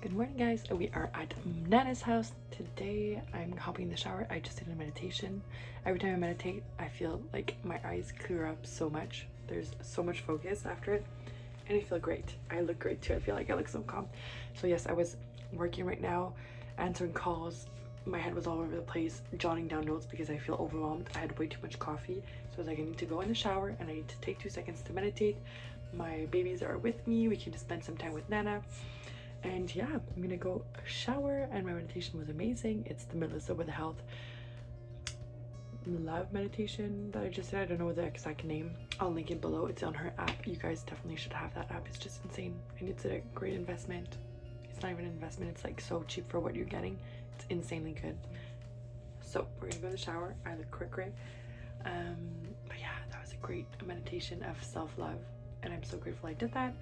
Good morning, guys. We are at Nana's house. Today I'm hopping in the shower. I just did a meditation. Every time I meditate, I feel like my eyes clear up so much. There's so much focus after it, and I feel great. I look great too. I feel like I look so calm. So yes, I was working right now, answering calls. My head was all over the place, jotting down notes because I feel overwhelmed. I had way too much coffee, so I was like, I need to go in the shower and I need to take 2 seconds to meditate. My babies are with me. We can just spend some time with Nana. And yeah, I'm gonna go shower, and my meditation was amazing. It's the Melissa with Health Love meditation that I just did. I don't know the exact name. I'll link it below. It's on her app. You guys definitely should have that app. It's just insane, and it's a great investment. It's not even an investment. It's like so cheap for what you're getting. It's insanely good. So we're gonna go to the shower. I look great. But yeah, that was a great meditation of self-love, and I'm so grateful I did that.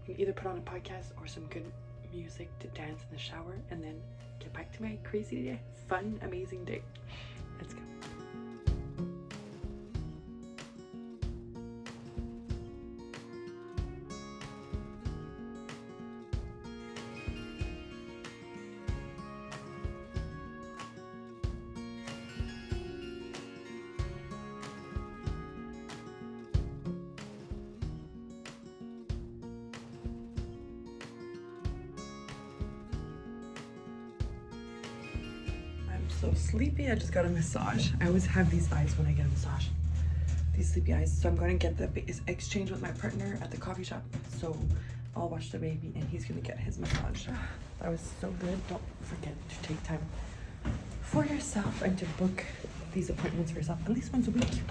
We can either put on a podcast or some good music to dance in the shower and then get back to my crazy day. Fun, amazing day. Let's go. So sleepy. I just got a massage. I always have these eyes when I get a massage, these sleepy eyes. So I'm going to get the exchange with my partner at the coffee shop. So I'll watch the baby and he's gonna get his massage. That was so good. Don't forget to take time for yourself and to book these appointments for yourself at least once a week.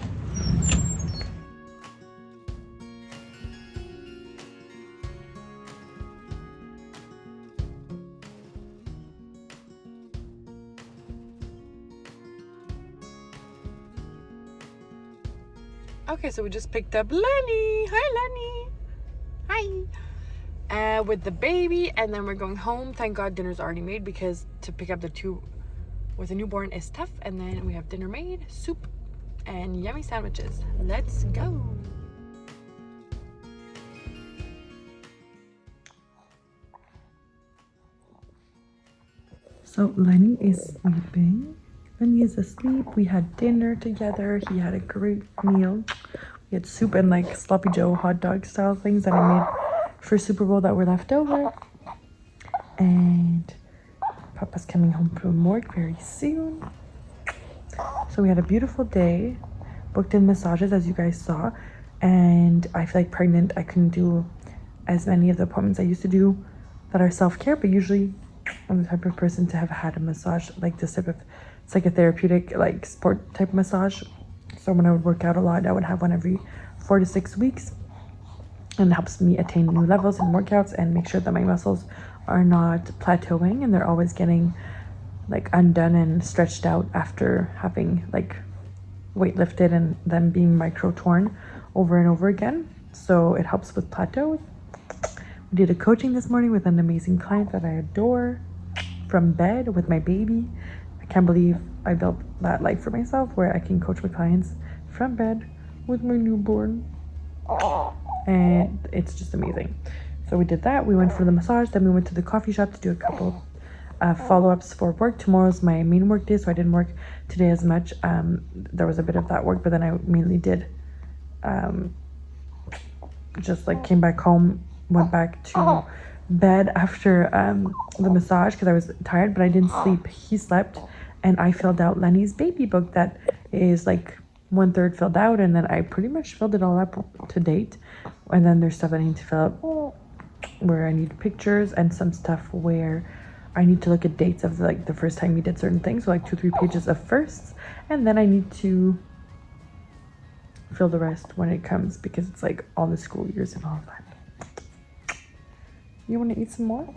Okay, so we just picked up Lenny. Hi, Lenny. Hi. With the baby, and then we're going home. Thank God dinner's already made, because to pick up the two with a newborn is tough. And then we have dinner made, soup, and yummy sandwiches. Let's go. So Lenny is sleeping. Lenny is asleep. We had dinner together. He had a great meal. We had soup and like sloppy joe hot dog style things that I made for Super Bowl that were left over. And Papa's coming home from work very soon. So we had a beautiful day. Booked in massages, as you guys saw. And I feel like pregnant, I couldn't do as many of the appointments I used to do that are self-care, but usually I'm the type of person to have had a massage like this type of, it's like a therapeutic, like sport type massage. So when I would work out a lot, I would have one every 4 to 6 weeks, and it helps me attain new levels in workouts and make sure that my muscles are not plateauing and they're always getting like undone and stretched out after having like weight lifted and them being micro torn over and over again. So it helps with plateaus. We did a coaching this morning with an amazing client that I adore, from bed with my baby. I can't believe I built that life for myself where I can coach my clients from bed with my newborn. And it's just amazing. So we did that. We went for the massage. Then we went to the coffee shop to do a couple follow-ups for work. Tomorrow's my main work day, so I didn't work today as much. There was a bit of that work, but then I mainly did just like came back home, went back to bed after the massage because I was tired, but I didn't sleep. He slept, and I filled out Lenny's baby book that is like 1/3 filled out, and then I pretty much filled it all up to date. And then there's stuff I need to fill out where I need pictures, and some stuff where I need to look at dates of like the first time we did certain things, so like 2-3 pages of firsts, and then I need to fill the rest when it comes, because it's like all the school years and all of that. You want to eat some more?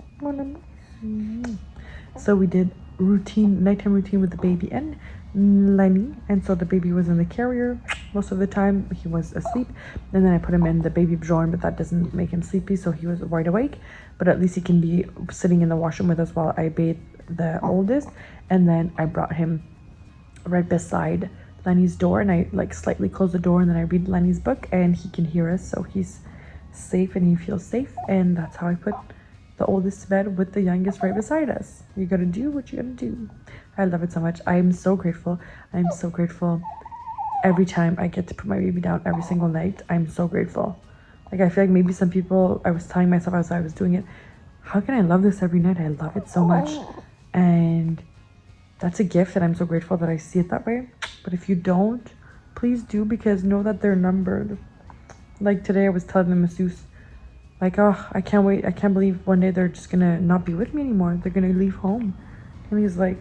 So we did nighttime routine with the baby and Lenny, and so the baby was in the carrier most of the time. He was asleep, and then I put him in the baby bjorn, but that doesn't make him sleepy, so he was wide awake, but at least he can be sitting in the washroom with us while I bathe the oldest. And then I brought him right beside Lenny's door, and I like slightly close the door, and then I read Lenny's book, and he can hear us, so he's safe and he feels safe. And that's how I put the oldest bed with the youngest right beside us. You gotta do what you gotta do. I love it so much. I am so grateful. I'm so grateful every time I get to put my baby down every single night. I'm so grateful. Like, I feel like maybe some people, I was telling myself as I was doing it, how can I love this every night? I love it so much. And that's a gift, and I'm so grateful that I see it that way. But if you don't, please do, because know that they're numbered. Like today I was telling the masseuse, like, oh, I can't wait. I can't believe one day they're just gonna not be with me anymore. They're gonna leave home. And he's like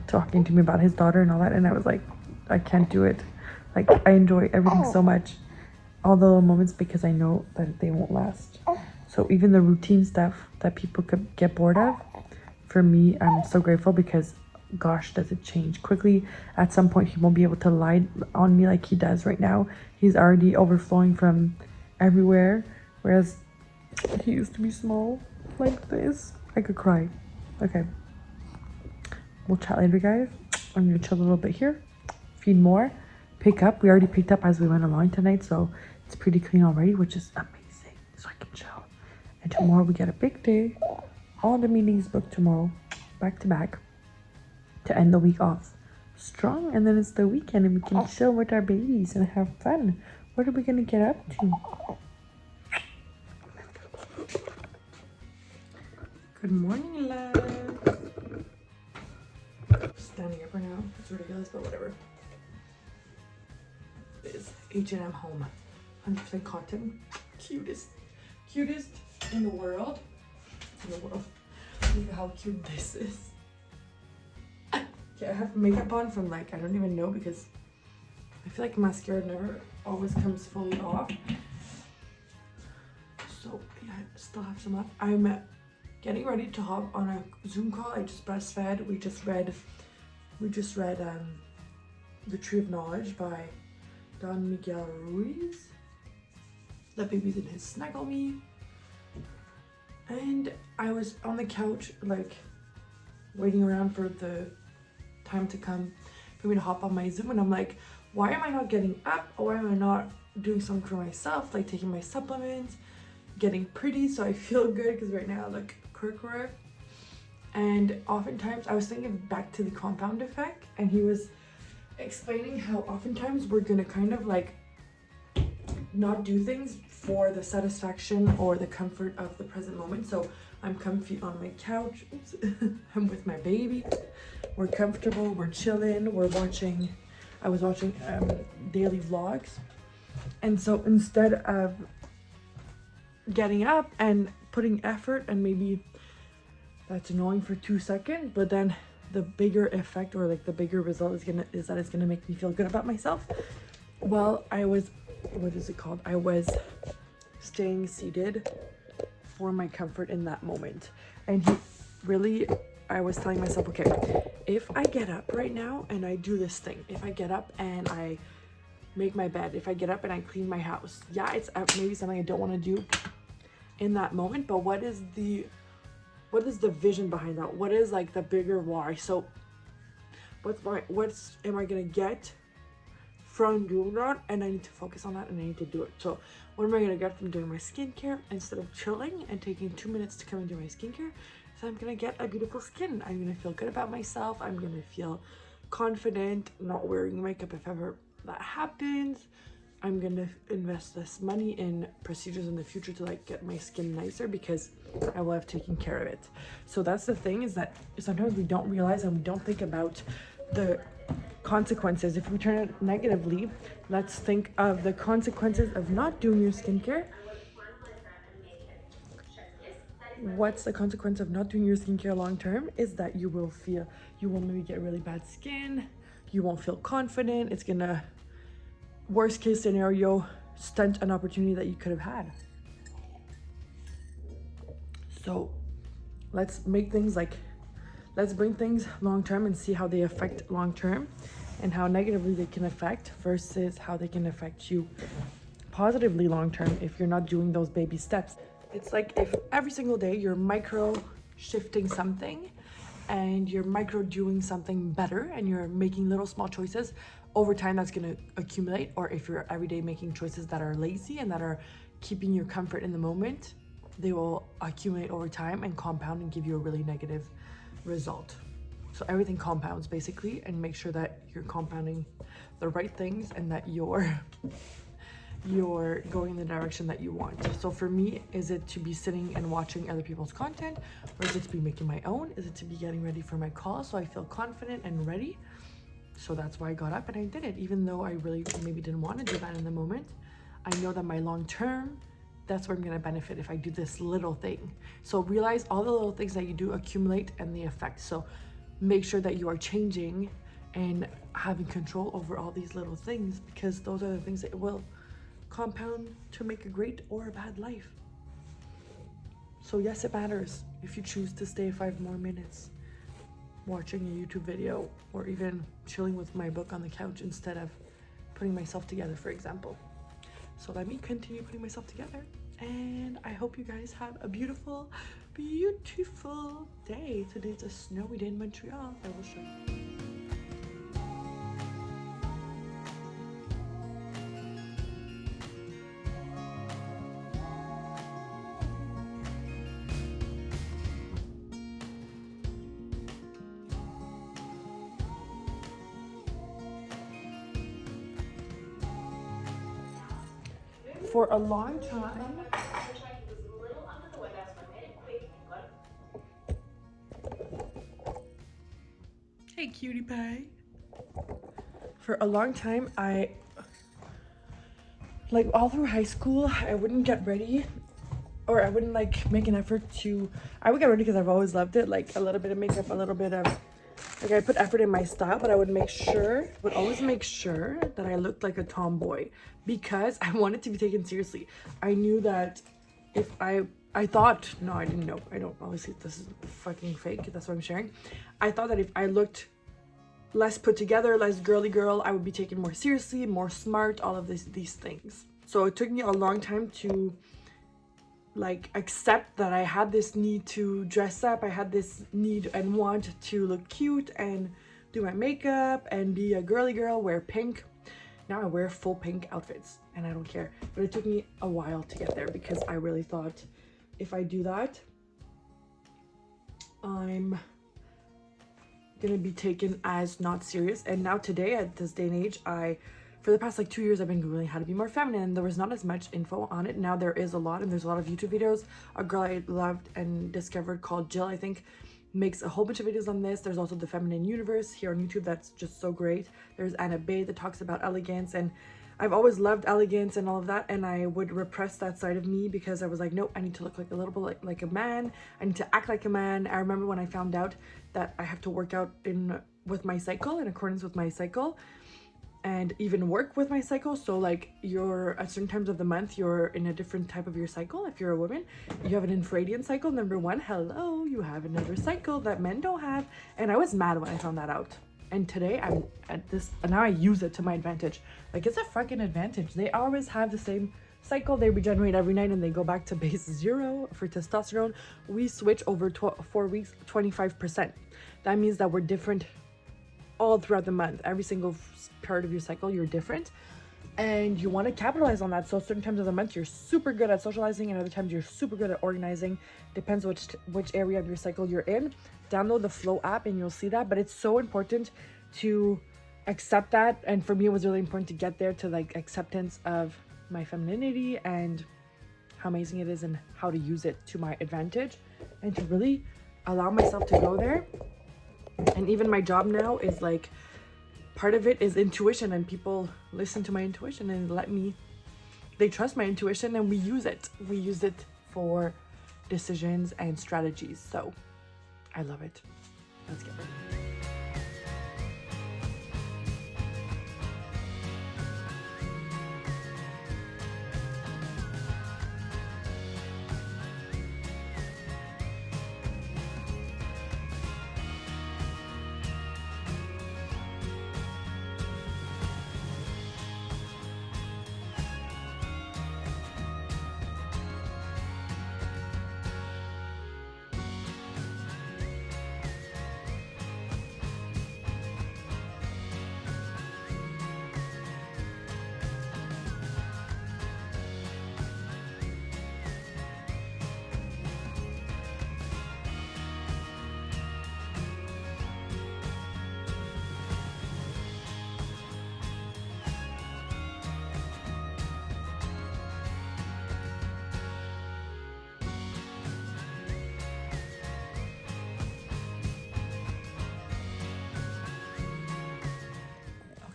talking to me about his daughter and all that. And I was like, I can't do it. Like, I enjoy everything so much, all the little moments, because I know that they won't last. So even the routine stuff that people could get bored of, for me, I'm so grateful, because gosh, does it change quickly. At some point he won't be able to lie on me like he does right now. He's already overflowing from everywhere, whereas he used to be small like this. I could cry. Okay, we'll chat later, guys. I'm gonna chill a little bit here, feed more, pick up. We already picked up as we went along tonight, so it's pretty clean already, which is amazing, so I can chill. And tomorrow we get a big day. All the meetings booked tomorrow, back to back, to end the week off strong. And then it's the weekend and we can chill with our babies and have fun. What are we gonna get up to? Good morning, love. Standing up right now, it's ridiculous, but whatever. This H&M home, 100% cotton, cutest in the world. Look at how cute this is. Yeah, I have makeup on from, like, I don't even know, because I feel like mascara never always comes fully off. So yeah, I still have some left. I'm getting ready to hop on a Zoom call. I just breastfed. We just read The Tree of Knowledge by Don Miguel Ruiz. The baby's in his Snuggle Me. And I was on the couch, like, waiting around for the time to come for me to hop on my Zoom, and I'm like, why am I not getting up? Why am I not doing something for myself, like taking my supplements, getting pretty so I feel good, because right now I look crook. And oftentimes, I was thinking back to the compound effect, and he was explaining how oftentimes we're gonna kind of like not do things for the satisfaction or the comfort of the present moment. So I'm comfy on my couch. Oops. I'm with my baby. We're comfortable, we're chilling, I was watching daily vlogs. And so instead of getting up and putting effort, and maybe that's annoying for 2 seconds, but then the bigger effect, or like the bigger result is that it's gonna make me feel good about myself. Well, I was staying seated for my comfort in that moment. And I was telling myself, okay, if I get up right now and I do this thing, if I get up and I make my bed, if I get up and I clean my house, yeah, it's maybe something I don't want to do in that moment, but what is the vision behind that? What is like the bigger why? So am I gonna get from doing that? And I need to focus on that, and I need to do it. So what am I gonna get from doing my skincare instead of chilling and taking 2 minutes to come and do my skincare? So I'm gonna get a beautiful skin. I'm gonna feel good about myself. I'm gonna feel confident not wearing makeup if ever that happens. I'm gonna invest this money in procedures in the future to like get my skin nicer, because I will have taken care of it. So that's the thing, is that sometimes we don't realize and we don't think about the consequences. If we turn it negatively, let's think of the consequences of not doing your skincare. What's the consequence of not doing your skincare long term is that you will maybe get really bad skin, you won't feel confident, it's gonna, worst case scenario, stunt an opportunity that you could have had. So let's bring things long term and see how they affect long term, and how negatively they can affect versus how they can affect you positively long term if you're not doing those baby steps. It's like if every single day you're micro shifting something and you're micro doing something better and you're making little small choices, over time that's going to accumulate. Or if you're every day making choices that are lazy and that are keeping your comfort in the moment, they will accumulate over time and compound and give you a really negative result. So everything compounds basically, and make sure that you're compounding the right things and that you're going in the direction that you want. So for me, is it to be sitting and watching other people's content, or is it to be making my own? Is it to be getting ready for my call so I feel confident and ready? So that's why I got up and I did it, even though I really maybe didn't want to do that in the moment. I know that my long term, that's where I'm going to benefit if I do this little thing. So realize all the little things that you do accumulate and the effect. So make sure that you are changing and having control over all these little things, because those are the things that will compound to make a great or a bad life. So yes, it matters if you choose to stay 5 more minutes watching a YouTube video, or even chilling with my book on the couch instead of putting myself together, for example. So let me continue putting myself together, and I hope you guys have a beautiful, beautiful day. Today's a snowy day in Montreal. I will show you. For a long time, hey cutie pie. For a long time, like all through high school, I wouldn't get ready, or I wouldn't like make an effort to, I would get ready because I've always loved it, like a little bit of makeup, a little bit of, like I put effort in my style, but I would always make sure that I looked like a tomboy, because I wanted to be taken seriously. I knew that if I thought, no, I didn't know. I don't, obviously this is fucking fake. That's what I'm sharing. I thought that if I looked less put together, less girly girl, I would be taken more seriously, more smart, all of these things. So it took me a long time to like accept that I had this need to dress up. I had this need and want to look cute and do my makeup and be a girly girl, wear pink. Now I wear full pink outfits and I don't care. But it took me a while to get there, because I really thought if I do that, I'm gonna be taken as not serious. And now today, at this day and age, for the past like 2 years, I've been googling how to be more feminine, and there was not as much info on it. Now there is a lot, and there's a lot of YouTube videos. A girl I loved and discovered called Jill, I think, makes a whole bunch of videos on this. There's also the Feminine Universe here on YouTube that's just so great. There's Anna Bay that talks about elegance, and I've always loved elegance and all of that, and I would repress that side of me because I was like, no, I need to look like a little bit like a man. I need to act like a man. I remember when I found out that I have to work out with my cycle, in accordance with my cycle, and even work with my cycle. So like you're at certain times of the month, you're in a different type of your cycle. If you're a woman, you have an infradian cycle. Number one, hello, you have another cycle that men don't have. And I was mad when I found that out. And today I'm at this, and now I use it to my advantage. Like, it's a fucking advantage. They always have the same cycle. They regenerate every night and they go back to base 0 for testosterone. We switch over 4 weeks, 25%. That means that we're different all throughout the month. Every single part of your cycle, you're different. And you want to capitalize on that. So certain times of the month, you're super good at socializing, and other times you're super good at organizing. Depends which area of your cycle you're in. Download the Flow app and you'll see that. But it's so important to accept that. And for me, it was really important to get there to like acceptance of my femininity and how amazing it is and how to use it to my advantage, and to really allow myself to go there. And even my job now is like, part of it is intuition, and people listen to my intuition and they trust my intuition, and we use it for decisions and strategies. So I love it. Let's get ready.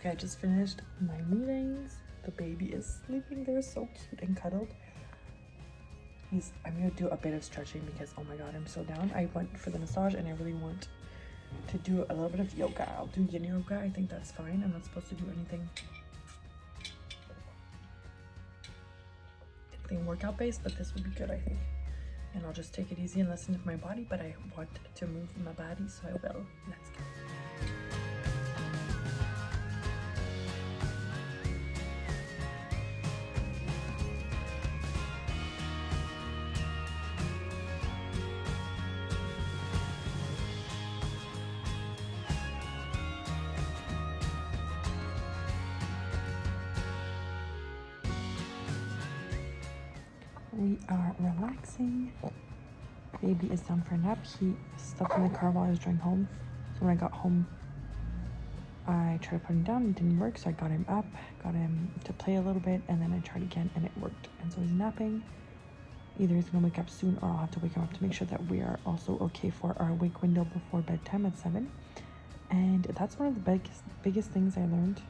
Okay, I just finished my meetings. The baby is sleeping there, so cute and cuddled. I'm gonna do a bit of stretching because oh my god, I'm so down. I went for the massage and I really want to do a little bit of yoga. I'll do yin yoga. I think that's fine. I'm not supposed to do anything workout based, but this would be good, I think. And I'll just take it easy and listen to my body, but I want to move my body, so I will. Let's go. We are relaxing. Baby is down for a nap. He slept in the car while I was driving home. So when I got home, I tried to put him down. It didn't work, so I got him up, got him to play a little bit, and then I tried again, and it worked. And so he's napping. Either he's gonna wake up soon, or I'll have to wake him up to make sure that we are also okay for our wake window before bedtime at 7. And that's one of the biggest things I learned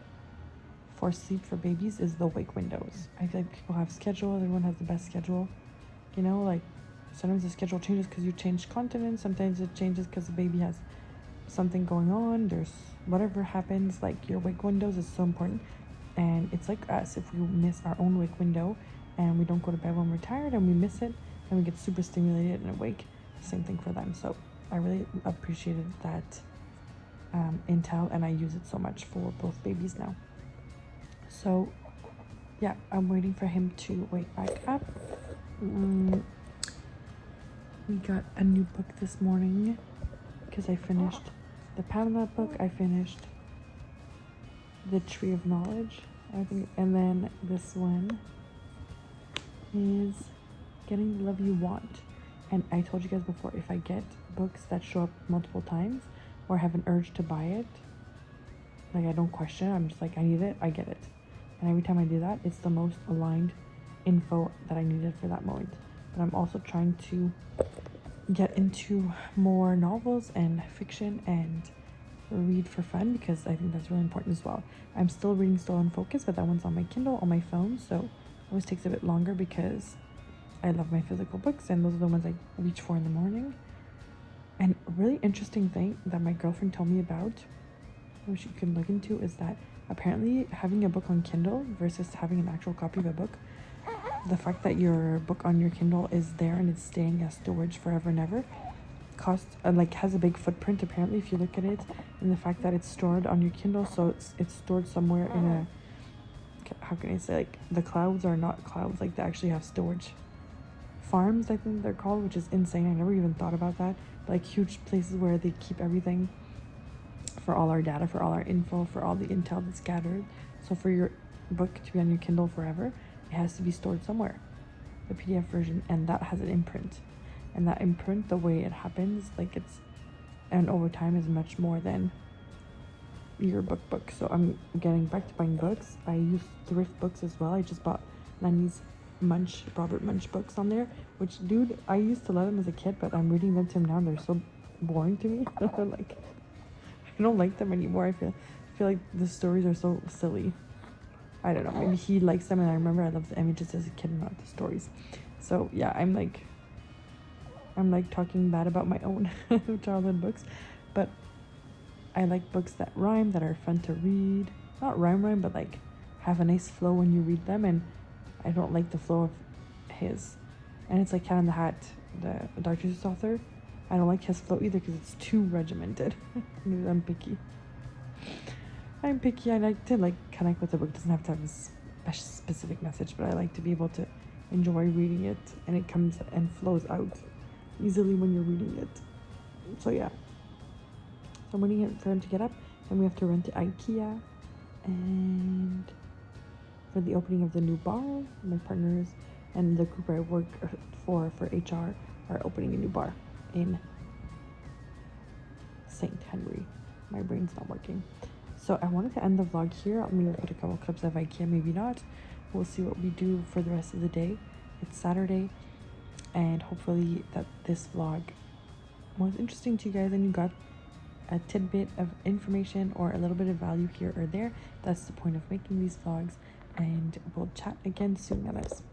for sleep for babies is the wake windows. I feel like people have schedule, everyone has the best schedule, you know, like sometimes the schedule changes because you change continents, sometimes it changes because the baby has something going on, there's whatever happens. Like your wake windows is so important. And it's like us, if we miss our own wake window and we don't go to bed when we're tired and we miss it and we get super stimulated and awake, same thing for them. So I really appreciated that intel, and I use it so much for both babies now. So yeah, I'm waiting for him to wake back up. We got a new book this morning because I finished the Pamela book. I finished The Tree of Knowledge, I think, and then this one is Getting the Love You Want. And I told you guys before, if I get books that show up multiple times or have an urge to buy it, like I don't question it, I'm just like, I need it, I get it. And every time I do that, it's the most aligned info that I needed for that moment. But I'm also trying to get into more novels and fiction and read for fun, because I think that's really important as well. I'm still reading Still in Focus, but that one's on my Kindle, on my phone, so it always takes a bit longer because I love my physical books, and those are the ones I reach for in the morning. And a really interesting thing that my girlfriend told me about, which you can look into, is that apparently having a book on Kindle versus having an actual copy of a book, the fact that your book on your Kindle is there and it's staying as storage forever and ever costs has a big footprint apparently if you look at it, and the fact that it's stored on your Kindle, so it's stored somewhere in a, how can I say, like the clouds are not clouds, like they actually have storage farms, I think they're called, which is insane. I never even thought about that. Like huge places where they keep everything for all our data, for all our info, for all the intel that's gathered. So for your book to be on your Kindle forever, it has to be stored somewhere, the PDF version, and that has an imprint. And that imprint, the way it happens, like it's, and over time is much more than your book. So I'm getting back to buying books. I use thrift books as well. I just bought Lenny's Robert Munch books on there, which, dude, I used to love them as a kid, but I'm reading them to him now and they're so boring to me. Like, I don't like them anymore. I feel like the stories are so silly. I don't know, maybe he likes them, and I remember I loved the images as a kid, not the stories. So yeah, I'm like talking bad about my own childhood books, but I like books that rhyme, that are fun to read. Not rhyme, but like have a nice flow when you read them, and I don't like the flow of his. And it's like Cat in the Hat, the Dr. Seuss author. I don't like his flow either because it's too regimented. I'm picky. I like to connect with the book. It doesn't have to have a specific message, but I like to be able to enjoy reading it, and it comes and flows out easily when you're reading it. So yeah. So I'm waiting for him to get up, and we have to run to IKEA and for the opening of the new bar. My partners and the group I work for HR are opening a new bar in St. Henry. My brain's not working. So I wanted to end the vlog here. I'll maybe put a couple clips of IKEA, maybe not. We'll see what we do for the rest of the day. It's Saturday, and hopefully that this vlog was interesting to you guys and you got a tidbit of information or a little bit of value here or there. That's the point of making these vlogs, and we'll chat again soon, guys.